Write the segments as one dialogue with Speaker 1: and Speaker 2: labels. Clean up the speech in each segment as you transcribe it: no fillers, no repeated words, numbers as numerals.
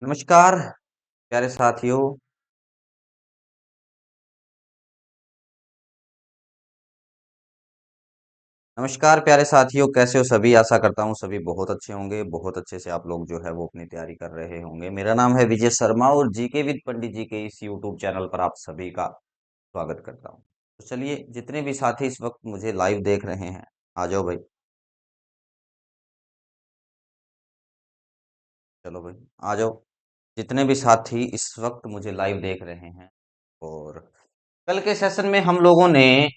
Speaker 1: नमस्कार प्यारे साथियों। नमस्कार प्यारे साथियों, कैसे हो सभी? आशा करता हूँ सभी बहुत अच्छे होंगे। बहुत अच्छे से आप लोग जो है वो अपनी तैयारी कर रहे होंगे। मेरा नाम है विजय शर्मा और जीके विद पंडित जी के इस यूट्यूब चैनल पर आप सभी का स्वागत करता हूँ। तो चलिए, जितने भी साथी इस वक्त मुझे लाइव देख रहे हैं, आ जाओ भाई। चलो भाई, आ जाओ। जितने भी साथी इस वक्त मुझे लाइव देख रहे हैं, और कल के सेशन में हम लोगों ने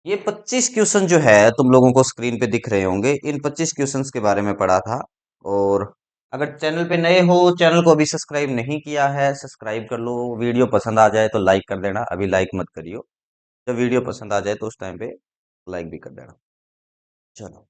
Speaker 1: ये 25 क्वेश्चन जो है तुम लोगों को स्क्रीन पे दिख रहे होंगे, इन 25 क्वेश्चंस के बारे में पढ़ा था। और अगर चैनल पे नए हो, चैनल को अभी सब्सक्राइब नहीं किया है, सब्सक्राइब कर लो। वीडियो पसंद आ जाए तो लाइक कर देना, अभी लाइक मत करियो। जब वीडियो पसंद आ जाए तो उस टाइम पे लाइक भी कर देना। चलो,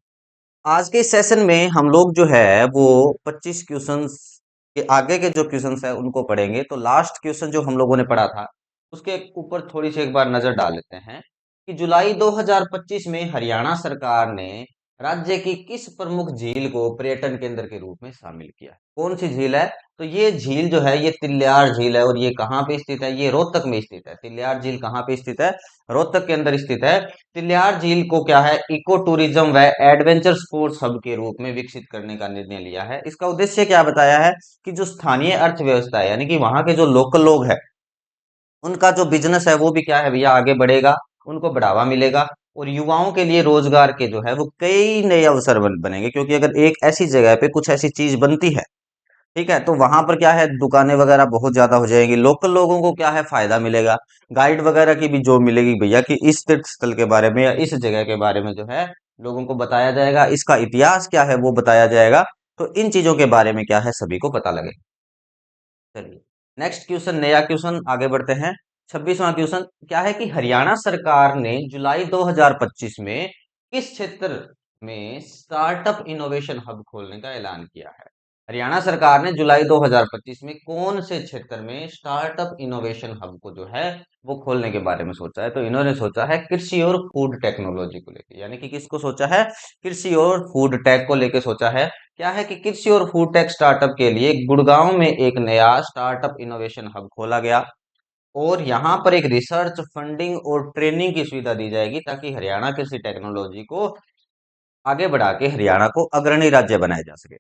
Speaker 1: आज के सेशन में हम लोग जो है वो 25 क्वेश्चंस के आगे के जो क्वेश्चंस है उनको पढ़ेंगे। तो लास्ट क्वेश्चन जो हम लोगों ने पढ़ा था उसके ऊपर थोड़ी सी एक बार नजर डाल लेते हैं कि जुलाई 2025 में हरियाणा सरकार ने राज्य की किस प्रमुख झील को पर्यटन केंद्र के रूप में शामिल किया? कौन सी झील है? तो ये झील जो है ये तिल्यार झील है। और ये कहाँ पे स्थित है? ये रोहतक में स्थित है। तिल्यार झील कहाँ पे स्थित है? रोहतक के अंदर स्थित है। तिल्यार झील को क्या है, इको टूरिज्म व एडवेंचर स्पोर्ट्स हब के रूप में विकसित करने का निर्णय लिया है। इसका उद्देश्य क्या बताया है कि जो स्थानीय अर्थव्यवस्था है, यानी कि वहां के जो लोकल लोग हैं, उनका जो बिजनेस है वो भी क्या है भैया, आगे बढ़ेगा, उनको बढ़ावा मिलेगा। और युवाओं के लिए रोजगार के जो है वो कई नए अवसर बनेंगे, क्योंकि अगर एक ऐसी जगह पे कुछ ऐसी चीज बनती है, ठीक है, तो वहां पर क्या है, दुकानें वगैरह बहुत ज्यादा हो जाएंगी, लोकल लोगों को क्या है, फायदा मिलेगा। गाइड वगैरह की भी जॉब मिलेगी भैया, कि इस तीर्थ स्थल के बारे में या इस जगह के बारे में जो है लोगों को बताया जाएगा, इसका इतिहास क्या है वो बताया जाएगा। तो इन चीजों के बारे में क्या है, सभी को पता लगे। चलिए, नेक्स्ट क्वेश्चन, नया क्वेश्चन, आगे बढ़ते हैं। 26वां क्वेश्चन क्या है कि हरियाणा सरकार ने जुलाई 2025 में किस क्षेत्र में स्टार्टअप इनोवेशन हब खोलने का ऐलान किया है? हरियाणा सरकार ने जुलाई 2025 में कौन से क्षेत्र में स्टार्टअप इनोवेशन हब को जो है वो खोलने के बारे में सोचा है? तो इन्होंने सोचा है कृषि और फूड टेक्नोलॉजी को लेकर, यानी कि किसको सोचा है? कृषि और फूड टेक को लेकर सोचा है। क्या है कि कृषि और फूड टेक स्टार्टअप के लिए गुड़गांव में एक नया स्टार्टअप इनोवेशन हब खोला गया। और यहाँ पर एक रिसर्च फंडिंग और ट्रेनिंग की सुविधा दी जाएगी, ताकि हरियाणा कृषि टेक्नोलॉजी को आगे बढ़ा के हरियाणा को अग्रणी राज्य बनाया जा सके।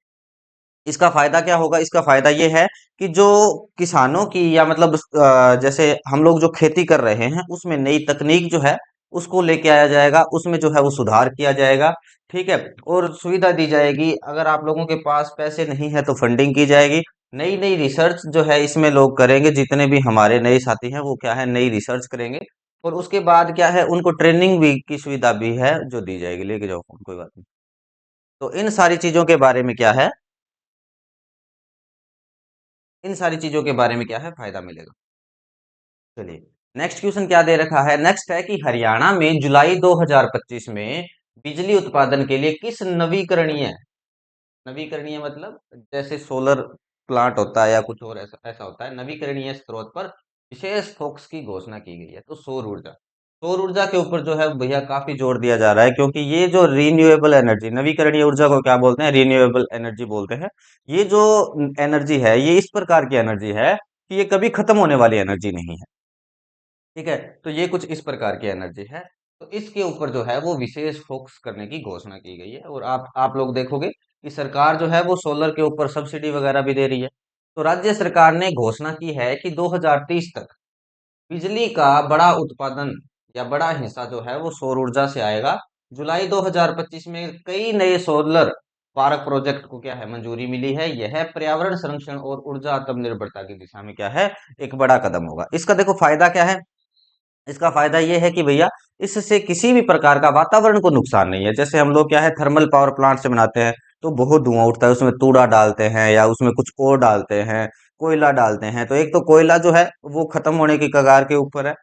Speaker 1: इसका फायदा क्या होगा? इसका फायदा ये है कि जो किसानों की, या मतलब जैसे हम लोग जो खेती कर रहे हैं उसमें नई तकनीक जो है उसको लेके आया जाएगा, उसमें जो है वो सुधार किया जाएगा। ठीक है, और सुविधा दी जाएगी। अगर आप लोगों के पास पैसे नहीं है तो फंडिंग की जाएगी। नई नई रिसर्च जो है इसमें लोग करेंगे, जितने भी हमारे नए साथी हैं वो क्या है, नई रिसर्च करेंगे। और उसके बाद क्या है, उनको ट्रेनिंग भी की सुविधा भी है जो दी जाएगी। लेके जाओ फोन, कोई बात नहीं। तो इन सारी चीजों के बारे में क्या है, इन सारी चीजों के बारे में क्या है, फायदा मिलेगा। चलिए, नेक्स्ट क्वेश्चन क्या दे रखा है? नेक्स्ट है कि हरियाणा में जुलाई 2025 में बिजली उत्पादन के लिए किस नवीकरणीय, नवीकरणीय मतलब जैसे सोलर प्लांट होता है या कुछ और ऐसा ऐसा होता है, नवीकरणीय स्रोत पर विशेष फोकस की घोषणा की गई है। तो सौर ऊर्जा, सौर ऊर्जा के ऊपर जो है भैया काफी जोर दिया जा रहा है, क्योंकि ये जो रिन्यूएबल एनर्जी, नवीकरणीय ऊर्जा को क्या बोलते हैं? रिन्यूएबल एनर्जी बोलते हैं। ये जो एनर्जी है ये इस प्रकार की एनर्जी है कि ये कभी खत्म होने वाली एनर्जी नहीं है। ठीक है, तो ये कुछ इस प्रकार की एनर्जी है। तो इसके ऊपर जो है वो विशेष फोकस करने की घोषणा की गई है। और आप लोग देखोगे कि सरकार जो है वो सोलर के ऊपर सब्सिडी वगैरह भी दे रही है। तो राज्य सरकार ने घोषणा की है कि 2030 तक बिजली का बड़ा उत्पादन या बड़ा हिस्सा जो है वो सौर ऊर्जा से आएगा। जुलाई 2025 में कई नए सोलर पार्क प्रोजेक्ट को क्या है, मंजूरी मिली है। यह पर्यावरण संरक्षण और ऊर्जा आत्मनिर्भरता की दिशा में क्या है, एक बड़ा कदम होगा। इसका देखो फायदा क्या है। इसका फायदा ये है कि भैया इससे किसी भी प्रकार का वातावरण को नुकसान नहीं है। जैसे हम लोग क्या है, थर्मल पावर प्लांट से बनाते हैं तो बहुत धुआं उठता है, उसमें तूड़ा डालते हैं या उसमें कुछ और डालते हैं, कोयला डालते हैं। तो एक तो कोयला जो है वो खत्म होने की कगार के ऊपर है।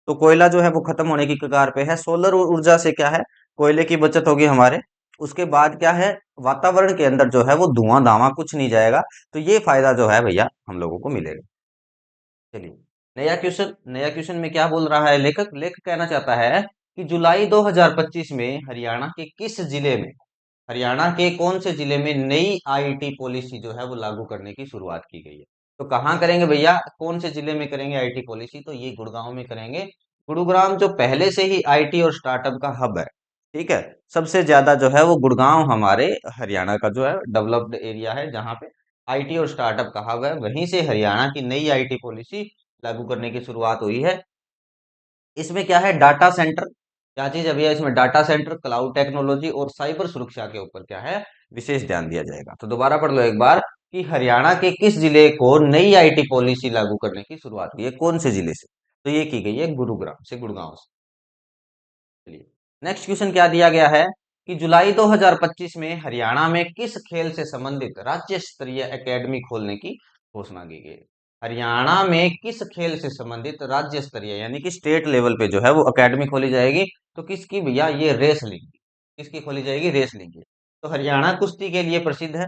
Speaker 1: तो कोयला जो है वो खत्म होने की कगार पे है। सोलर ऊर्जा से क्या है, कोयले की बचत होगी हमारे। उसके बाद क्या है, वातावरण के अंदर जो है वो धुआं धावा कुछ नहीं जाएगा। तो ये फायदा जो है भैया हम लोगों को मिलेगा। चलिए, नया क्वेश्चन, नया क्वेश्चन में क्या बोल रहा है लेखक? लेखक कहना चाहता है कि जुलाई 2025 में हरियाणा के किस जिले में हरियाणा के कौन से जिले में नई आईटी पॉलिसी जो है वो लागू करने की शुरुआत की गई है? तो कहाँ करेंगे भैया, कौन से जिले में करेंगे आईटी पॉलिसी? तो ये गुड़गांव में करेंगे। गुरुग्राम जो पहले से ही आईटी और स्टार्टअप का हब है, ठीक है, सबसे ज्यादा जो है वो गुड़गांव हमारे हरियाणा का जो है डेवलप्ड एरिया है, जहाँ पे आईटी और स्टार्टअप का हब है, वहीं से हरियाणा की नई आईटी पॉलिसी लागू करने की शुरुआत हुई है। इसमें क्या है, डाटा सेंटर, क्या चीज है भैया, इसमें डाटा सेंटर, क्लाउड टेक्नोलॉजी और साइबर सुरक्षा के ऊपर क्या है, विशेष ध्यान दिया जाएगा। तो दोबारा पढ़ लो एक बार कि हरियाणा के किस जिले को नई आईटी पॉलिसी लागू करने की शुरुआत हुई है, कौन से जिले से? तो ये की गई है गुरुग्राम से, गुड़गांव से। चलिए, नेक्स्ट क्वेश्चन क्या दिया गया है कि जुलाई 2025 में हरियाणा में किस खेल से संबंधित राज्य स्तरीय एकेडमी खोलने की घोषणा की गई? हरियाणा में किस खेल से संबंधित राज्य स्तरीय यानी कि स्टेट लेवल पे जो है वो एकेडमी खोली जाएगी? तो किसकी भैया, ये रेसलिंग की। किसकी खोली जाएगी? रेसलिंग की। तो हरियाणा कुश्ती के लिए प्रसिद्ध है,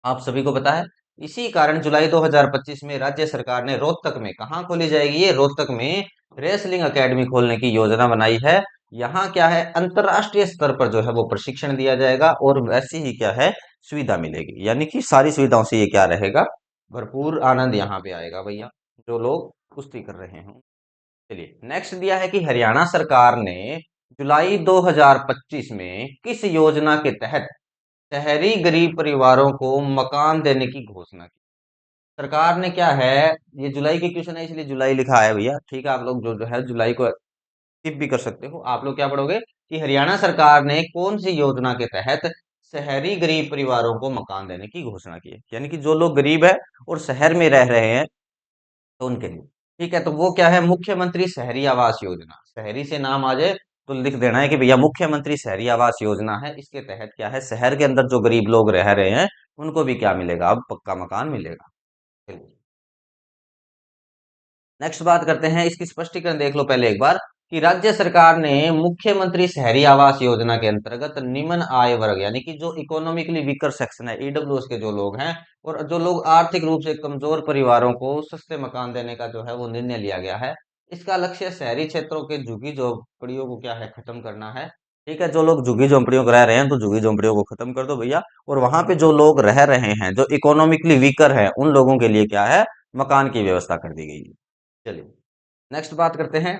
Speaker 1: आप सभी को पता है। इसी कारण जुलाई 2025 में राज्य सरकार ने रोहतक में, कहाँ खोली जाएगी ये, रोहतक में रेसलिंग एकेडमी खोलने की योजना बनाई है। यहाँ क्या है, अंतरराष्ट्रीय स्तर पर जो है वो प्रशिक्षण दिया जाएगा और वैसी ही क्या है, सुविधा मिलेगी, यानी कि सारी सुविधाओं से ये क्या रहेगा, भरपूर आनंद यहाँ पे आएगा भैया, जो लोग कुश्ती कर रहे हों। चलिए, नेक्स्ट दिया है कि हरियाणा सरकार ने जुलाई 2025 में किस योजना के तहत शहरी गरीब परिवारों को मकान देने की घोषणा की? सरकार ने क्या है, ये जुलाई की क्वेश्चन है इसलिए जुलाई लिखा है भैया, ठीक है, आप लोग जो जो है जुलाई को स्किप भी कर सकते हो। आप लोग क्या पढ़ोगे कि हरियाणा सरकार ने कौन सी योजना के तहत शहरी गरीब परिवारों को मकान देने की घोषणा की है, यानी कि जो लोग गरीब है और शहर में रह रहे हैं तो उनके लिए। ठीक है, तो वो क्या है, मुख्यमंत्री शहरी आवास योजना, शहरी से नाम आ जाए तो लिख देना है कि भैया मुख्यमंत्री शहरी आवास योजना है। इसके तहत क्या है, शहर के अंदर जो गरीब लोग रह रहे हैं उनको भी क्या मिलेगा, अब पक्का मकान मिलेगा। चलिए, नेक्स्ट बात करते हैं, इसकी स्पष्टीकरण देख लो पहले एक बार कि राज्य सरकार ने मुख्यमंत्री शहरी आवास योजना के अंतर्गत निम्न आय वर्ग यानी कि जो इकोनॉमिकली वीकर सेक्शन है, ईडब्ल्यूएस के जो लोग हैं और जो लोग आर्थिक रूप से कमजोर परिवारों को सस्ते मकान देने का जो है वो निर्णय लिया गया है। इसका लक्ष्य शहरी क्षेत्रों के झुग्गी झोंपड़ियों को क्या है, खत्म करना है। ठीक है, जो लोग झुग्गी झोंपड़ियों में रह रहे हैं तो झुग्गी झोंपड़ियों को खत्म कर दो भैया, और वहां पे जो लोग रह रहे हैं जो इकोनॉमिकली वीकर हैं उन लोगों के लिए क्या है, मकान की व्यवस्था कर दी गई है। चलिए, नेक्स्ट बात करते हैं,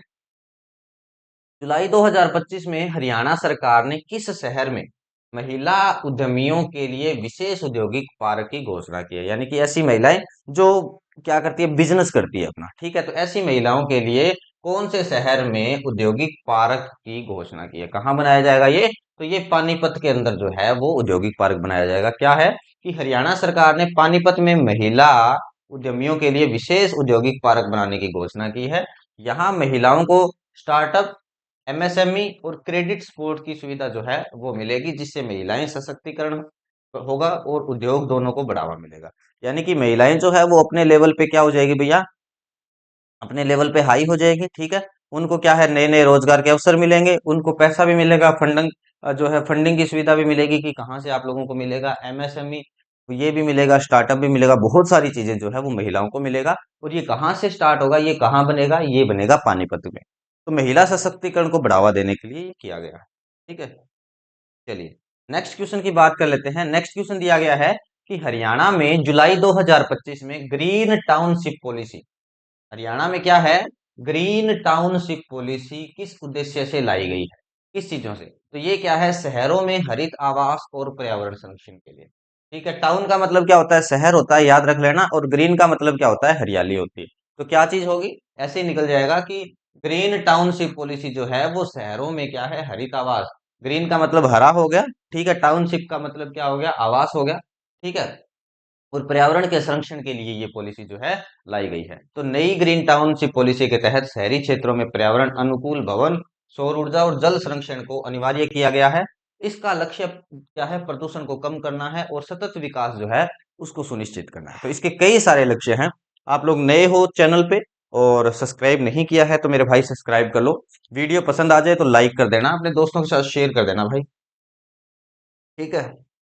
Speaker 1: जुलाई 2025 में हरियाणा सरकार ने किस शहर में महिला उद्यमियों के लिए विशेष औद्योगिक पार्क की घोषणा की है, यानी कि ऐसी महिलाएं जो क्या करती है, बिजनेस करती है अपना। ठीक है, तो ऐसी महिलाओं के लिए कौन से शहर में औद्योगिक पार्क की घोषणा की है, कहाँ बनाया जाएगा ये? तो ये पानीपत के अंदर जो है वो औद्योगिक पार्क बनाया जाएगा। क्या है कि हरियाणा सरकार ने पानीपत में महिला उद्यमियों के लिए विशेष औद्योगिक पार्क बनाने की घोषणा की है। यहाँ महिलाओं को स्टार्टअप, एमएसएमई और क्रेडिट सपोर्ट की सुविधा जो है वो मिलेगी, जिससे महिलाएं सशक्तिकरण होगा और उद्योग दोनों को बढ़ावा मिलेगा। यानी कि महिलाएं जो है वो अपने लेवल पे क्या हो जाएगी भैया, अपने लेवल पे हाई हो जाएगी। ठीक है, उनको क्या है, नए नए रोजगार के अवसर मिलेंगे, उनको पैसा भी मिलेगा, फंडिंग जो है फंडिंग की सुविधा भी मिलेगी कि कहाँ से आप लोगों को मिलेगा, एमएसएमई ये भी मिलेगा, स्टार्टअप भी मिलेगा, बहुत सारी चीजें जो है वो महिलाओं को मिलेगा। और ये कहाँ से स्टार्ट होगा, ये कहाँ बनेगा, ये बनेगा पानीपत में। तो महिला सशक्तिकरण को बढ़ावा देने के लिए ये किया गया है। ठीक है, चलिए, नेक्स्ट क्वेश्चन की बात कर लेते हैं। नेक्स्ट क्वेश्चन दिया गया है कि हरियाणा में जुलाई 2025 में ग्रीन टाउनशिप पॉलिसी, हरियाणा में क्या है, ग्रीन टाउनशिप पॉलिसी किस उद्देश्य से लाई गई है, किस चीजों से? तो ये क्या है, शहरों में हरित आवास और पर्यावरण संरक्षण के लिए। ठीक है, टाउन का मतलब क्या होता है, शहर होता है, याद रख लेना, और ग्रीन का मतलब क्या होता है, हरियाली होती है। तो क्या चीज होगी, ऐसे ही निकल जाएगा कि ग्रीन टाउनशिप पॉलिसी जो है वो शहरों में क्या है, हरित आवास, ग्रीन का मतलब हरा हो गया, ठीक है, टाउनशिप का मतलब क्या हो गया, आवास हो गया। ठीक है, और पर्यावरण के संरक्षण के लिए ये पॉलिसी जो है लाई गई है। तो नई ग्रीन टाउनशिप पॉलिसी के तहत शहरी क्षेत्रों में पर्यावरण अनुकूल भवन, सौर ऊर्जा और जल संरक्षण को अनिवार्य किया गया है। इसका लक्ष्य क्या है, प्रदूषण को कम करना है और सतत विकास जो है उसको सुनिश्चित करना है। तो इसके कई सारे लक्ष्य हैं। आप लोग नए हो चैनल पे और सब्सक्राइब नहीं किया है तो मेरे भाई सब्सक्राइब कर लो। वीडियो पसंद आ जाए तो लाइक कर देना, अपने दोस्तों के साथ शेयर कर देना भाई। ठीक है,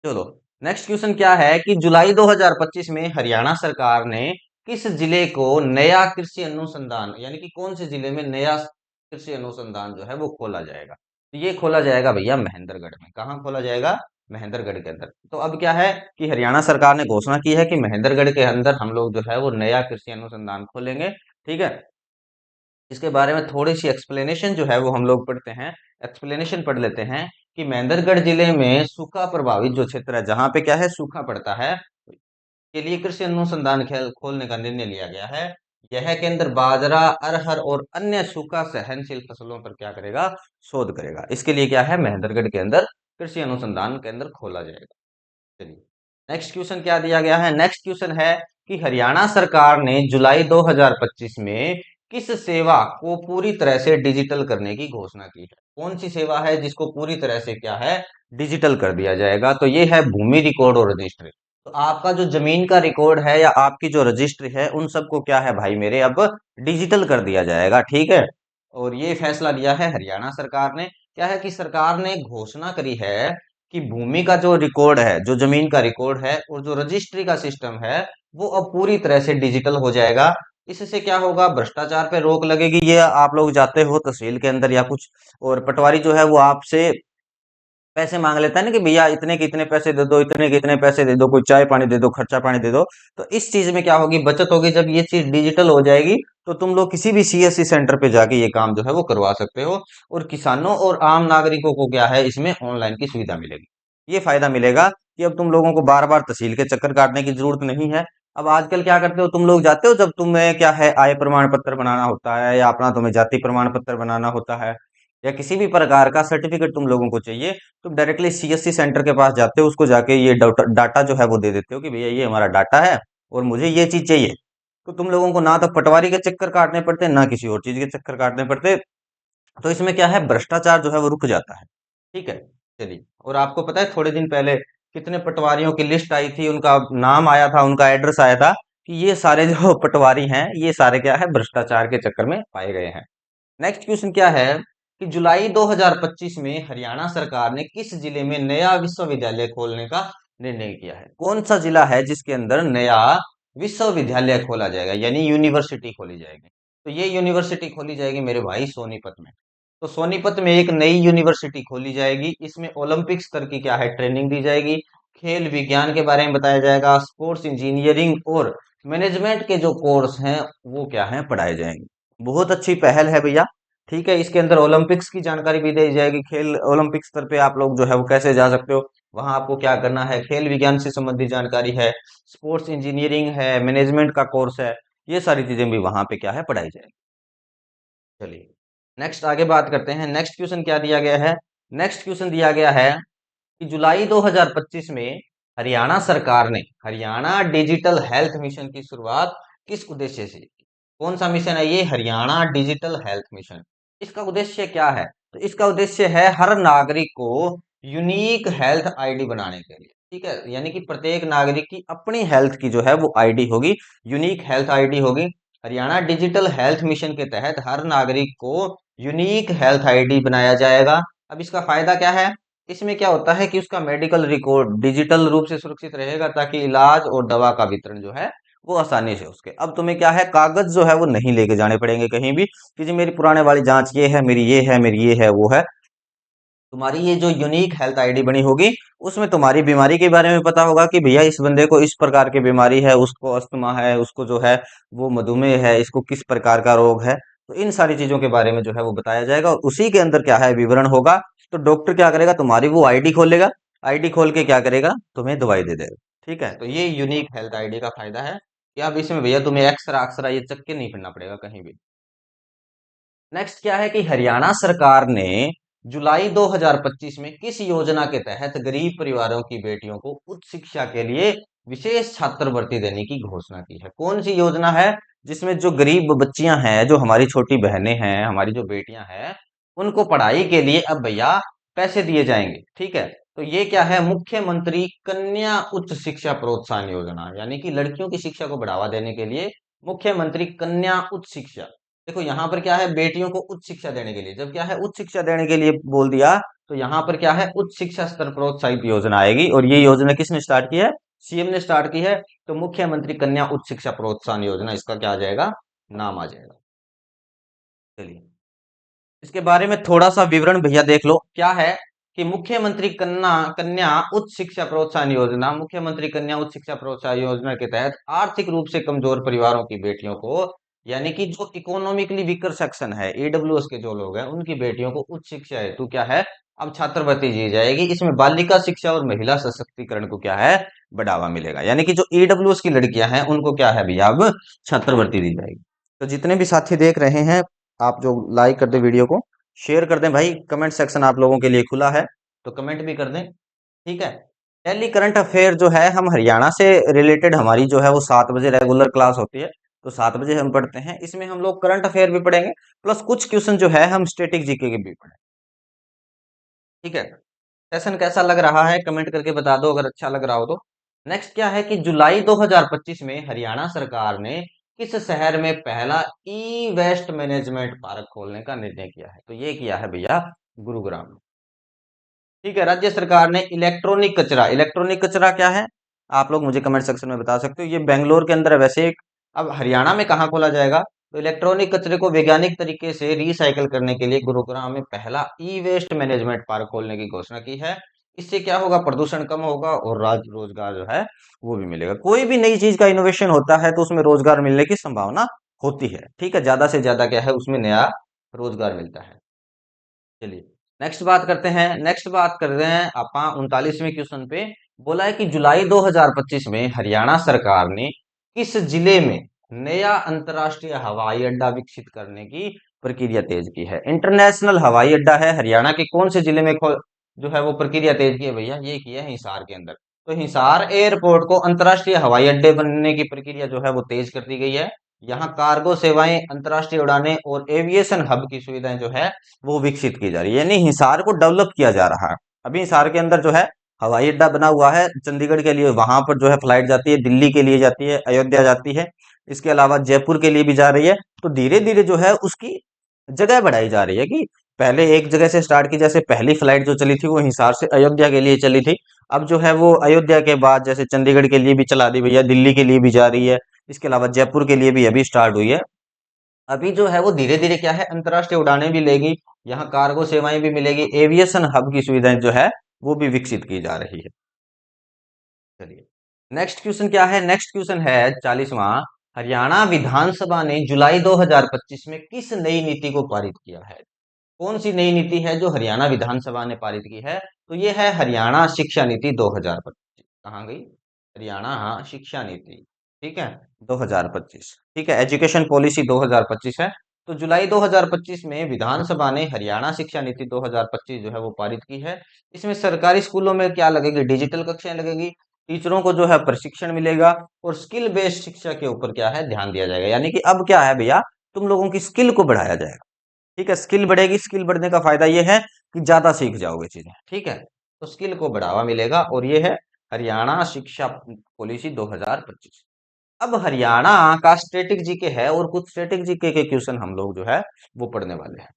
Speaker 1: चलो, नेक्स्ट क्वेश्चन क्या है कि जुलाई 2025 में हरियाणा सरकार ने किस जिले को नया कृषि अनुसंधान, यानी कि कौन से जिले में नया कृषि अनुसंधान जो है वो खोला जाएगा? तो ये खोला जाएगा भैया महेंद्रगढ़ में। कहाँ खोला जाएगा? महेंद्रगढ़ के अंदर। तो अब क्या है कि हरियाणा सरकार ने घोषणा की है कि महेंद्रगढ़ के अंदर हम लोग जो है वो नया कृषि अनुसंधान खोलेंगे। ठीक है, इसके बारे में थोड़ी सी एक्सप्लेनेशन जो है वो हम लोग पढ़ते हैं। एक्सप्लेनेशन पढ़ लेते हैं कि महेंद्रगढ़ जिले में सूखा प्रभावित जो क्षेत्र है, जहाँ पे क्या है सूखा पड़ता है, के लिए कृषि अनुसंधान खेल खोलने का निर्णय लिया गया है। यह केंद्र बाजरा, अरहर और अन्य सूखा सहनशील फसलों पर क्या करेगा? शोध करेगा। इसके लिए क्या है महेंद्रगढ़ के अंदर कृषि अनुसंधान केंद्र खोला जाएगा। चलिए, नेक्स्ट क्वेश्चन क्या दिया गया है? नेक्स्ट क्वेश्चन है कि हरियाणा सरकार ने जुलाई 2025 में किस सेवा को पूरी तरह से डिजिटल करने की घोषणा की है? कौन सी सेवा है जिसको पूरी तरह से क्या है डिजिटल कर दिया जाएगा? तो ये है भूमि रिकॉर्ड और रजिस्ट्री। तो आपका जो जमीन का रिकॉर्ड है या आपकी जो रजिस्ट्री है, उन सबको क्या है भाई मेरे अब डिजिटल कर दिया जाएगा। ठीक है, और ये फैसला लिया है हरियाणा सरकार ने। क्या है कि सरकार ने घोषणा करी है कि भूमि का जो रिकॉर्ड है, जो जमीन का रिकॉर्ड है और जो रजिस्ट्री का सिस्टम है, वो अब पूरी तरह से डिजिटल हो जाएगा। इससे क्या होगा? भ्रष्टाचार पे रोक लगेगी। ये आप लोग जाते हो तहसील के अंदर या कुछ, और पटवारी जो है वो आपसे पैसे मांग लेता है ना कि भैया इतने के इतने पैसे दे दो, इतने के इतने पैसे दे दो, कोई चाय पानी दे दो, खर्चा पानी दे दो। तो इस चीज में क्या होगी? बचत होगी। जब ये चीज डिजिटल हो जाएगी तो तुम लोग किसी भी सीएससी सेंटर पे जाके ये काम जो है वो करवा सकते हो, और किसानों और आम नागरिकों को क्या है इसमें ऑनलाइन की सुविधा मिलेगी। ये फायदा मिलेगा कि अब तुम लोगों को बार बार तहसील के चक्कर काटने की जरूरत नहीं है। अब आजकल क्या करते हो तुम लोग? जाते हो जब तुम्हें क्या है आय प्रमाण पत्र बनाना होता है, या अपना तुम्हें जाति प्रमाण पत्र बनाना होता है, या किसी भी प्रकार का सर्टिफिकेट तुम लोगों को चाहिए, तो डायरेक्टली सीएससी सेंटर के पास जाते हो, उसको जाके ये डाटा जो है वो दे देते हो कि भैया ये हमारा डाटा है और मुझे ये चीज चाहिए। तो तुम लोगों को ना तो पटवारी के चक्कर काटने पड़ते, ना किसी और चीज के चक्कर काटने पड़ते। तो इसमें क्या है भ्रष्टाचार जो है वो रुक जाता है। ठीक है, चलिए। और आपको पता है थोड़े दिन पहले कितने पटवारियों की लिस्ट आई थी, उनका नाम आया था, उनका एड्रेस आया था, कि ये सारे जो पटवारी हैं ये सारे क्या है भ्रष्टाचार के चक्कर में पाए गए हैं। नेक्स्ट क्वेश्चन क्या है कि जुलाई 2025 में हरियाणा सरकार ने किस जिले में नया विश्वविद्यालय खोलने का निर्णय किया है? कौन सा जिला है जिसके अंदर नया विश्वविद्यालय खोला जाएगा, यानी यूनिवर्सिटी खोली जाएगी? तो ये यूनिवर्सिटी खोली जाएगी मेरे भाई सोनीपत में। तो सोनीपत में एक नई यूनिवर्सिटी खोली जाएगी। इसमें ओलंपिक स्तर की क्या है ट्रेनिंग दी जाएगी, खेल विज्ञान के बारे में बताया जाएगा, स्पोर्ट्स इंजीनियरिंग और मैनेजमेंट के जो कोर्स हैं वो क्या है पढ़ाए जाएंगे। बहुत अच्छी पहल है भैया। ठीक है, इसके अंदर ओलंपिक्स की जानकारी भी दी जाएगी। खेल ओलंपिक स्तर पे आप लोग जो है वो कैसे जा सकते हो, वहां आपको क्या करना है, खेल विज्ञान से संबंधित जानकारी है, स्पोर्ट्स इंजीनियरिंग है, मैनेजमेंट का कोर्स है, ये सारी चीजें भी वहां पे क्या है पढ़ाई जाएगी। चलिए, नेक्स्ट आगे बात करते हैं। नेक्स्ट क्वेश्चन क्या दिया गया है? नेक्स्ट क्वेश्चन दिया गया है कि जुलाई 2025 में हरियाणा सरकार ने हरियाणा डिजिटल हेल्थ मिशन की शुरुआत किस उद्देश्य से की? कौन सा मिशन है ये? Haryana digital health mission. इसका उद्देश्य क्या है? तो इसका उद्देश्य है हर नागरिक को यूनिक हेल्थ आईडी बनाने के लिए। ठीक है, यानी कि प्रत्येक नागरिक की अपनी हेल्थ की जो है वो आईडी होगी, यूनिक हेल्थ आईडी होगी। हरियाणा डिजिटल हेल्थ मिशन के तहत हर नागरिक को यूनिक हेल्थ आईडी बनाया जाएगा। अब इसका फायदा क्या है? इसमें क्या होता है कि उसका मेडिकल रिकॉर्ड डिजिटल रूप से सुरक्षित रहेगा, ताकि इलाज और दवा का वितरण जो है वो आसानी से उसके। अब तुम्हें क्या है कागज जो है वो नहीं लेके जाने पड़ेंगे कहीं भी कि जी मेरी पुराने वाली जांच ये है, मेरी ये है, मेरी ये है, वो है। तुम्हारी ये जो यूनिक हेल्थ आईडी बनी होगी, उसमें तुम्हारी बीमारी के बारे में पता होगा कि भैया इस बंदे को इस प्रकार की बीमारी है, उसको अस्थमा है, उसको जो है वो मधुमेह है, इसको किस प्रकार का रोग है। तो इन सारी चीजों के बारे में जो है वो बताया जाएगा, और उसी के अंदर क्या है विवरण होगा। तो डॉक्टर क्या करेगा? तुम्हारी वो आईडी खोलेगा, आईडी खोल के क्या करेगा? तुम्हें दवाई दे देगा। ठीक है, तो ये यूनिक हेल्थ आईडी का फायदा है कि अब इसमें भैया तुम्हें एक्सरा अक्सरा ये चक्के नहीं फिरना पड़ेगा कहीं भी। नेक्स्ट क्या है कि हरियाणा सरकार ने जुलाई 2025 में किस योजना के तहत गरीब परिवारों की बेटियों को उच्च शिक्षा के लिए विशेष छात्रवृत्ति देने की घोषणा की है? कौन सी योजना है जिसमें जो गरीब बच्चियां हैं, जो हमारी छोटी बहनें हैं, हमारी जो बेटियां हैं, उनको पढ़ाई के लिए अब भैया पैसे दिए जाएंगे? ठीक है, तो ये क्या है? मुख्यमंत्री कन्या उच्च शिक्षा प्रोत्साहन योजना, यानी कि लड़कियों की शिक्षा को बढ़ावा देने के लिए मुख्यमंत्री कन्या उच्च शिक्षा। देखो यहाँ पर क्या है बेटियों को उच्च शिक्षा देने के लिए, जब क्या है उच्च शिक्षा देने के लिए बोल दिया, तो यहाँ पर क्या है उच्च शिक्षा स्तर प्रोत्साहित योजना आएगी। और ये योजना किसने स्टार्ट की है? सीएम ने स्टार्ट की है। तो मुख्यमंत्री कन्या उच्च शिक्षा प्रोत्साहन योजना इसका क्या आ जाएगा? नाम आ जाएगा। चलिए, इसके बारे में थोड़ा सा विवरण भैया देख लो। क्या है कि मुख्यमंत्री कन्या कन्या उच्च शिक्षा प्रोत्साहन योजना, मुख्यमंत्री कन्या उच्च शिक्षा प्रोत्साहन योजना के तहत आर्थिक रूप से कमजोर परिवारों की बेटियों को, यानी कि जो इकोनॉमिकली वीकर सेक्शन है, ईडब्ल्यूएस के जो लोग हैं, उनकी बेटियों को उच्च शिक्षा हेतु क्या है, अब छात्रवृत्ति दी जाएगी। इसमें बालिका शिक्षा और महिला सशक्तिकरण को क्या है, बढ़ावा मिलेगा। यानी कि जो ईडब्ल्यूएस की लड़कियां हैं उनको क्या है भैया, अब छात्रवृत्ति दी जाएगी। तो जितने भी साथी देख रहे हैं, आप जो लाइक कर दे वीडियो को, शेयर कर दें भाई, कमेंट सेक्शन आप लोगों के लिए खुला है, तो कमेंट भी कर दें। ठीक है। डेली करंट अफेयर जो है, हम हरियाणा से रिलेटेड हमारी जो है वो 7 बजे रेगुलर क्लास होती है, तो 7 बजे हम पढ़ते हैं। इसमें हम लोग करंट अफेयर भी पढ़ेंगे, प्लस कुछ क्वेश्चन जो है हम स्टैटिक जीके के भी पढ़ेंगे। ठीक है। सेशन कैसा लग रहा है कमेंट करके बता दो अगर अच्छा लग रहा हो तो। नेक्स्ट क्या है कि जुलाई 2025 में हरियाणा सरकार ने किस शहर में पहला ई वेस्ट मैनेजमेंट पार्क खोलने का निर्णय किया है, तो ये किया है भैया गुरुग्राम। ठीक है। राज्य सरकार ने इलेक्ट्रॉनिक कचरा, इलेक्ट्रॉनिक कचरा क्या है आप लोग मुझे कमेंट सेक्शन में बता सकते हो। ये बेंगलोर के अंदर है वैसे एक, अब हरियाणा में कहाँ खोला जाएगा, तो इलेक्ट्रॉनिक कचरे को वैज्ञानिक तरीके से रिसाइकल करने के लिए गुरुग्राम में पहला ई वेस्ट मैनेजमेंट पार्क खोलने की घोषणा की है। इससे क्या होगा, प्रदूषण कम होगा और रोजगार जो है वो भी मिलेगा। कोई भी नई चीज का इनोवेशन होता है तो उसमें रोजगार मिलने की संभावना होती है। ठीक है, ज्यादा से ज्यादा क्या है उसमें नया रोजगार मिलता है। चलिए नेक्स्ट बात करते हैं। नेक्स्ट बात कर रहे हैं आपा 39वें क्वेश्चन पे। बोला है कि जुलाई 2025 में हरियाणा सरकार ने किस जिले में नया अंतर्राष्ट्रीय हवाई अड्डा विकसित करने की प्रक्रिया तेज की है। इंटरनेशनल हवाई अड्डा है हरियाणा के कौन से जिले में जो है वो प्रक्रिया तेज की है भैया, ये की है हिसार के अंदर। तो हिसार एयरपोर्ट को अंतर्राष्ट्रीय हवाई अड्डे बनने की प्रक्रिया जो है वो तेज कर दी गई है। यहाँ कार्गो सेवाएं, अंतर्राष्ट्रीय उड़ानें और एविएशन हब की सुविधाएं जो है वो विकसित की जा रही है, यानी हिसार को डेवलप किया जा रहा है। अभी हिसार के अंदर जो है हवाई अड्डा बना हुआ है चंडीगढ़ के लिए, वहां पर जो है फ्लाइट जाती है, दिल्ली के लिए जाती है, अयोध्या जाती है, इसके अलावा जयपुर के लिए भी जा रही है। तो धीरे धीरे जो है उसकी जगह बढ़ाई जा रही है कि पहले एक जगह से स्टार्ट की, जैसे पहली फ्लाइट जो चली थी वो हिसार से अयोध्या के लिए चली थी। अब जो है वो अयोध्या के बाद जैसे चंडीगढ़ के लिए भी चला दी भैया, दिल्ली के लिए भी जा रही है, इसके अलावा जयपुर के लिए भी अभी स्टार्ट हुई है। अभी जो है वो धीरे धीरे क्या है अंतर्राष्ट्रीय उड़ानें भी लेगी, यहाँ कार्गो सेवाएं भी मिलेगी, एविएशन हब की सुविधाएं जो है वो भी विकसित की जा रही है। चलिए नेक्स्ट क्वेश्चन क्या है, नेक्स्ट क्वेश्चन है 40वां। हरियाणा विधानसभा ने जुलाई 2025 में किस नई नीति को पारित किया है। कौन सी नई नीति है जो हरियाणा विधानसभा ने पारित की है, तो ये है हरियाणा शिक्षा नीति 2025। कहाँ गई, हरियाणा, हाँ शिक्षा नीति। ठीक है 2025, ठीक है एजुकेशन पॉलिसी 2025 है। तो जुलाई 2025 में विधानसभा ने हरियाणा शिक्षा नीति 2025 जो है वो पारित की है। इसमें सरकारी स्कूलों में क्या लगेगी, डिजिटल कक्षाएं लगेगी, टीचरों को जो है प्रशिक्षण मिलेगा और स्किल बेस्ड शिक्षा के ऊपर क्या है ध्यान दिया जाएगा। यानी कि अब क्या है भैया, तुम लोगों की स्किल को बढ़ाया जाएगा। ठीक है, स्किल बढ़ेगी, स्किल बढ़ने का फायदा ये है कि ज्यादा सीख जाओगे चीजें। ठीक है, तो स्किल को बढ़ावा मिलेगा और ये है हरियाणा शिक्षा पॉलिसी 2025। अब हरियाणा का स्टैटिक जीके है और कुछ स्टैटिक जीके के क्वेश्चन हम लोग जो है वो पढ़ने वाले हैं।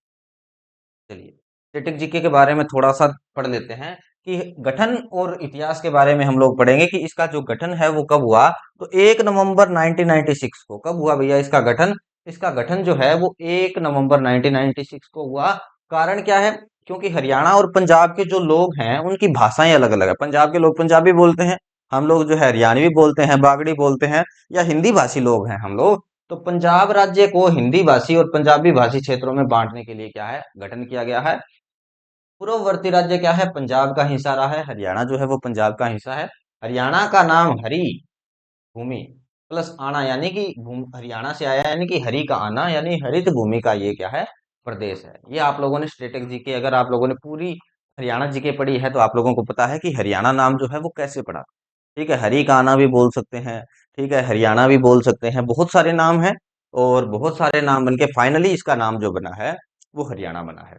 Speaker 1: चलिए स्टैटिक जीके के बारे में थोड़ा सा पढ़ लेते हैं कि गठन और इतिहास के बारे में हम लोग पढ़ेंगे कि इसका जो गठन है वो कब हुआ। तो 1 नवंबर 1996 को कब हुआ भैया इसका गठन, इसका गठन जो है वो 1 नवंबर 1996 को हुआ। कारण क्या है, क्योंकि हरियाणा और पंजाब के जो लोग हैं उनकी भाषाएं अलग अलग है। पंजाब के लोग पंजाबी बोलते हैं, हम लोग जो है हरियाणवी बोलते हैं, बागड़ी बोलते हैं, या हिंदी भाषी लोग हैं हम लोग। तो पंजाब राज्य को हिंदी भाषी और पंजाबी भाषी क्षेत्रों में बांटने के लिए क्या है गठन किया गया है। पूर्ववर्ती राज्य क्या है, पंजाब का हिस्सा रहा है, हरियाणा जो है वो पंजाब का हिस्सा है। हरियाणा का नाम हरी भूमि प्लस आना, यानी कि हरियाणा से आया, यानी कि हरि का आना, यानी हरित भूमि का ये क्या है प्रदेश है। ये आप लोगों ने स्टेटिक जीके, अगर आप लोगों ने पूरी हरियाणा जीके पढ़ी है तो आप लोगों को पता है कि हरियाणा नाम जो है वो कैसे पड़ा। ठीक है, हरी का आना भी बोल सकते हैं, ठीक है हरियाणा भी बोल सकते हैं, बहुत सारे नाम हैं और बहुत सारे नाम बनके फाइनली इसका नाम जो बना है वो हरियाणा बना है।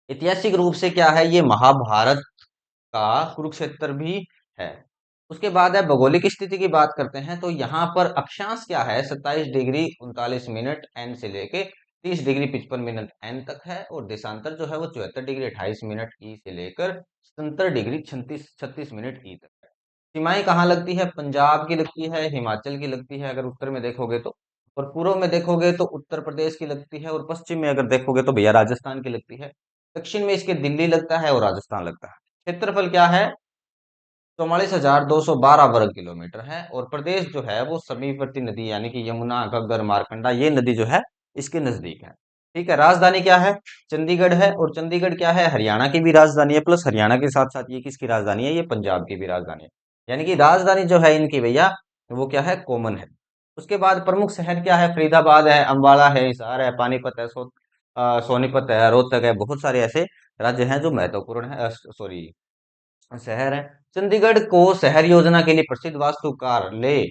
Speaker 1: ऐतिहासिक रूप से क्या है, ये महाभारत का कुरुक्षेत्र भी है। उसके बाद है भौगोलिक स्थिति की बात करते हैं, तो यहाँ पर अक्षांश क्या है 27 डिग्री 39 मिनट एन से लेके 30 डिग्री 55 मिनट एन तक है, और देशांतर जो है वो 74 डिग्री 28 मिनट ई से लेकर 77 डिग्री 36 मिनट ई तक है। सीमाएं कहाँ लगती है, पंजाब की लगती है, हिमाचल की लगती है अगर उत्तर में देखोगे तो, और पूर्व में देखोगे तो उत्तर प्रदेश की लगती है, और पश्चिम में अगर देखोगे तो भैया राजस्थान की लगती है। दक्षिण में इसके दिल्ली लगता है और राजस्थान लगता है। क्षेत्रफल क्या है? 44,212 वर्ग किलोमीटर है। और प्रदेश जो है वो समीपवर्ती नदी यानी कि यमुना, घग्गर, मारकंडा, ये नदी जो है इसके नजदीक है। ठीक है। राजधानी क्या है? चंडीगढ़ है। और चंडीगढ़ क्या है? हरियाणा की भी राजधानी है, प्लस हरियाणा के साथ साथ ये किसकी राजधानी है? ये पंजाब की भी राजधानी है। यानी कि राजधानी जो है इनकी भैया वो क्या है? कॉमन है। उसके बाद प्रमुख शहर क्या है? फरीदाबाद है, अम्बाला है, हिसार है, पानीपत है, सोनीपत है, रोहतक है। बहुत सारे ऐसे राज्य हैं जो महत्वपूर्ण है, सॉरी शहर है। चंडीगढ़ को शहर योजना के लिए प्रसिद्ध वास्तुकार ले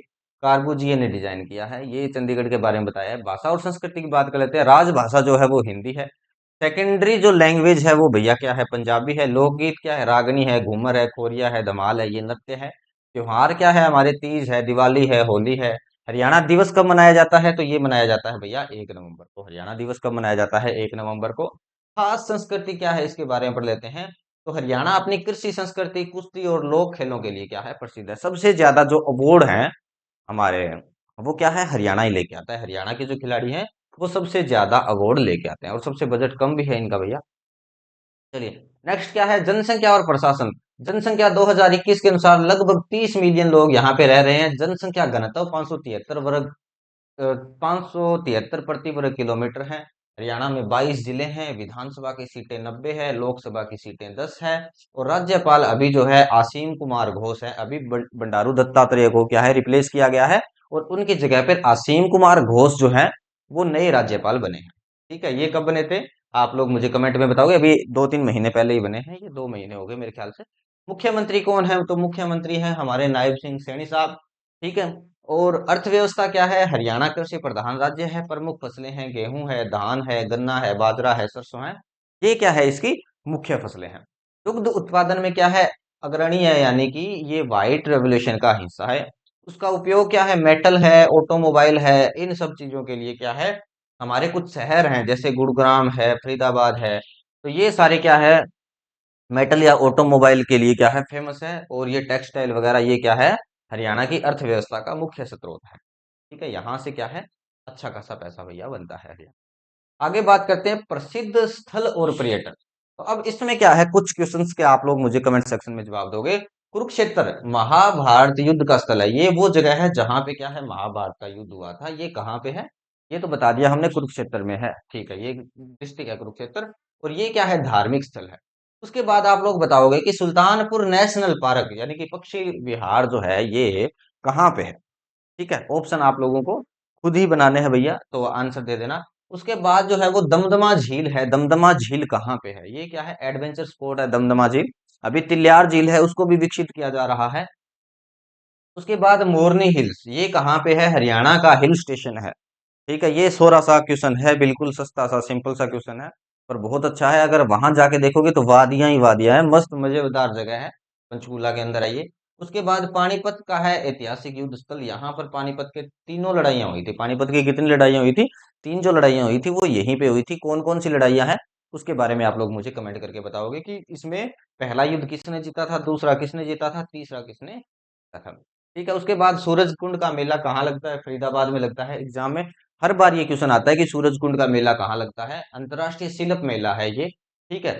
Speaker 1: कार्बुजिए ने डिजाइन किया है। ये चंडीगढ़ के बारे में बताया है। भाषा और संस्कृति की बात कर लेते हैं। राजभाषा जो है वो हिंदी है। सेकेंडरी जो लैंग्वेज है वो भैया क्या है? पंजाबी है। लोकगीत क्या है? रागनी है, घूमर है, खोरिया है, धमाल है, ये नृत्य है। त्योहार क्या है? हमारे तीज है, दिवाली है, होली है। हरियाणा दिवस कब मनाया जाता है? तो ये मनाया जाता है भैया 1 नवंबर को। हरियाणा दिवस कब मनाया जाता है? 1 नवंबर को। खास संस्कृति क्या है? इसके बारे में पढ़ लेते हैं। तो हरियाणा अपनी कृषि संस्कृति, कुश्ती और लोक खेलों के लिए क्या है? प्रसिद्ध है। सबसे ज्यादा जो अवार्ड हैं हमारे, वो क्या है? हरियाणा ही लेके आता है। हरियाणा के जो खिलाड़ी हैं वो सबसे ज्यादा अवार्ड लेके आते हैं, और सबसे बजट कम भी है इनका भैया। चलिए, नेक्स्ट क्या है? जनसंख्या और प्रशासन। जनसंख्या 2021 के अनुसार लगभग 30 मिलियन लोग यहाँ पे रह रहे हैं। जनसंख्या घनत्व 573 वर्ग 573 प्रति वर्ग किलोमीटर है। हरियाणा में 22 जिले हैं। विधानसभा की सीटें 90 है, लोकसभा की सीटें 10 है। और राज्यपाल अभी जो है आसीम कुमार घोष है। अभी बंडारू दत्तात्रेय को क्या है? रिप्लेस किया गया है, और उनकी जगह पर आसीम कुमार घोष जो है वो नए राज्यपाल बने हैं। ठीक है। ये कब बने थे? आप लोग मुझे कमेंट में बताओगे। अभी 2-3 महीने पहले ही बने हैं, ये 2 महीने हो गए मेरे ख्याल से। मुख्यमंत्री कौन है? तो मुख्यमंत्री है हमारे नायब सिंह सैनी साहब। ठीक है। और अर्थव्यवस्था क्या है? हरियाणा कृषि प्रधान राज्य है। प्रमुख फसलें हैं, गेहूं है, धान है, गन्ना है, बाजरा है, सरसों है। ये क्या है? इसकी मुख्य फसलें हैं। दुग्ध उत्पादन में क्या है? अग्रणी है, यानी कि ये व्हाइट रेवोल्यूशन का हिस्सा है। उसका उपयोग क्या है? मेटल है, ऑटोमोबाइल है, इन सब चीजों के लिए क्या है? हमारे कुछ शहर हैं जैसे गुरुग्राम है, फरीदाबाद है। तो ये सारे क्या है? मेटल या ऑटोमोबाइल के लिए क्या है? फेमस है। और ये टेक्सटाइल वगैरह ये क्या है? हरियाणा की अर्थव्यवस्था का मुख्य स्रोत है। ठीक है। यहाँ से क्या है? अच्छा खासा पैसा भैया बनता है हरियाणा। आगे बात करते हैं प्रसिद्ध स्थल और पर्यटन। तो अब इसमें क्या है? कुछ क्वेश्चंस के आप लोग मुझे कमेंट सेक्शन में जवाब दोगे। कुरुक्षेत्र महाभारत युद्ध का स्थल है। ये वो जगह है जहां पे क्या है? महाभारत का युद्ध हुआ था। ये कहाँ पे है? ये तो बता दिया हमने, कुरुक्षेत्र में है। ठीक है। ये डिस्ट्रिक्ट है कुरुक्षेत्र। और ये क्या है? धार्मिक स्थल है। उसके बाद आप लोग बताओगे कि सुल्तानपुर नेशनल पार्क यानी कि पक्षी विहार जो है ये कहाँ पे है? ठीक है। ऑप्शन आप लोगों को खुद ही बनाने हैं भैया, तो आंसर दे देना। उसके बाद जो है वो दमदमा झील है। दमदमा झील कहाँ पे है? ये क्या है? एडवेंचर स्पोर्ट है दमदमा झील। अभी तिलियार झील है, उसको भी विकसित किया जा रहा है। उसके बाद मोरनी हिल्स, ये कहाँ पे है? हरियाणा का हिल स्टेशन है। ठीक है। ये थोड़ा सा क्वेश्चन है, बिल्कुल सस्ता सा सिंपल सा क्वेश्चन है, पर बहुत अच्छा है। अगर वहां जाके देखोगे तो वादियां ही वादियां है, मस्त मजेदार जगह है। पंचकूला के अंदर आइए। उसके बाद पानीपत का है ऐतिहासिक युद्ध स्थल। यहाँ पर पानीपत के तीनों लड़ाइयाँ हुई थी। पानीपत की कितनी लड़ाइयाँ हुई थी? 3 जो लड़ाइयाँ हुई थी वो यहीं पे हुई थी। कौन कौन सी लड़ाइयाँ हैं उसके बारे में आप लोग मुझे कमेंट करके बताओगे कि इसमें पहला युद्ध किसने जीता था, दूसरा किसने जीता था, तीसरा किसने जीता था। ठीक है। उसके बाद सूरज कुंड का मेला कहाँ लगता है? फरीदाबाद में लगता है। एग्जाम में हर बार ये क्वेश्चन आता है कि सूरज कुंड का मेला कहाँ लगता है? अंतर्राष्ट्रीय शिल्प मेला है ये। ठीक है।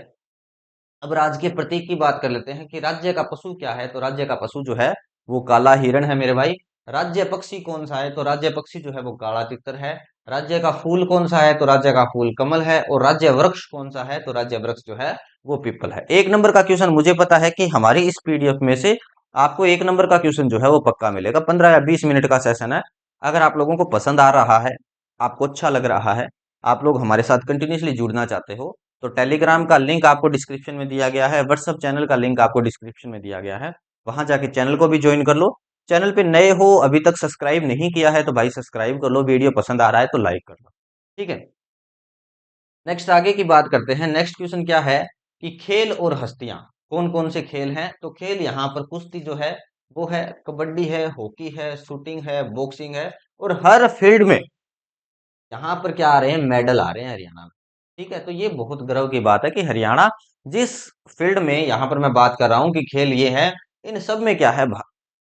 Speaker 1: अब राज्य के प्रतीक की बात कर लेते हैं कि राज्य का पशु क्या है? तो राज्य का पशु जो है वो काला हिरण है मेरे भाई। राज्य पक्षी कौन सा है? तो राज्य पक्षी जो है वो काला तितर है। राज्य का फूल कौन सा है? तो राज्य का फूल कमल है। और राज्य वृक्ष कौन सा है? तो राज्य वृक्ष जो है वो पीपल है। 1 नंबर का क्वेश्चन मुझे पता है कि हमारी इस पीडीएफ में से आपको 1 नंबर का क्वेश्चन जो है वो पक्का मिलेगा। 15 या 20 मिनट का सेशन है। अगर आप लोगों को पसंद आ रहा है, आपको अच्छा लग रहा है, आप लोग हमारे साथ कंटिन्यूसली जुड़ना चाहते हो, तो टेलीग्राम का लिंक आपको डिस्क्रिप्शन में दिया गया है। व्हाट्सएप चैनल का लिंक आपको डिस्क्रिप्शन में दिया गया है। वहां जाके चैनल को भी ज्वाइन कर लो। चैनल पे नए हो, अभी तक सब्सक्राइब नहीं किया है तो भाई सब्सक्राइब कर लो। वीडियो पसंद आ रहा है तो लाइक कर लो। ठीक है। नेक्स्ट आगे की बात करते हैं। नेक्स्ट क्वेश्चन क्या है कि खेल और हस्तियां, कौन कौन से खेल हैं? तो खेल यहाँ पर कुश्ती जो है वो है, कबड्डी है, हॉकी है, शूटिंग है, बॉक्सिंग है। और हर फील्ड में यहाँ पर क्या आ रहे हैं? मेडल आ रहे हैं हरियाणा में। ठीक है। तो ये बहुत गर्व की बात है कि हरियाणा जिस फील्ड में यहाँ पर मैं बात कर रहा हूँ कि खेल ये है, इन सब में क्या है?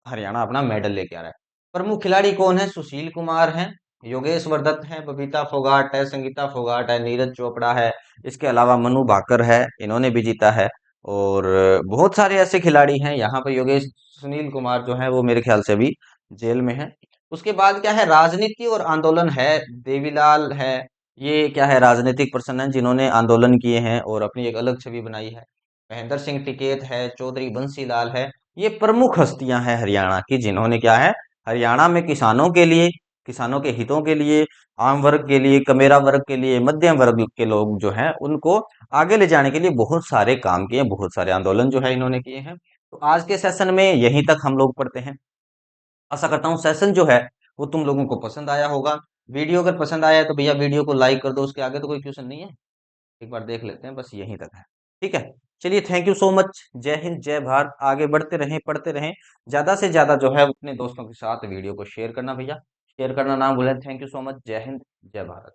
Speaker 1: हरियाणा अपना मेडल लेके आ रहा है। प्रमुख खिलाड़ी कौन है? सुशील कुमार हैं। योगेश वर्धत है, बबीता फोगाट है, संगीता फोगाट है, नीरज चोपड़ा है, इसके अलावा मनु भाकर है, इन्होंने भी जीता है। और बहुत सारे ऐसे खिलाड़ी हैं यहाँ पर। योगेश सुनील कुमार जो है वो मेरे ख्याल से अभी जेल में है। उसके बाद क्या है, राजनीति और आंदोलन है, देवीलाल है, ये क्या है, राजनीतिक पर्सन है जिन्होंने आंदोलन किए हैं और अपनी एक अलग छवि बनाई है। महेंद्र सिंह टिकैत है, चौधरी बंसी लाल है, ये प्रमुख हस्तियां हैं हरियाणा की, जिन्होंने क्या है, हरियाणा में किसानों के लिए, किसानों के हितों के लिए, आम वर्ग के लिए, कमेरा वर्ग के लिए, मध्यम वर्ग के लोग जो हैं उनको आगे ले जाने के लिए बहुत सारे काम किए, बहुत सारे आंदोलन जो है इन्होंने किए हैं। तो आज के सेशन में यहीं तक हम लोग पढ़ते हैं। आशा करता हूँ सेशन जो है वो तुम लोगों को पसंद आया होगा। वीडियो अगर पसंद आया है तो भैया वीडियो को लाइक कर दो, उसके आगे तो कोई क्वेश्चन नहीं है, एक बार देख लेते हैं, बस यहीं तक है। ठीक है, चलिए, थैंक यू सो मच। जय हिंद, जय भारत। आगे बढ़ते रहें, पढ़ते रहें। ज्यादा से ज्यादा जो है अपने दोस्तों के साथ वीडियो को शेयर करना भैया, शेयर करना ना भूलें। Thank you so much. जय हिंद, जय भारत।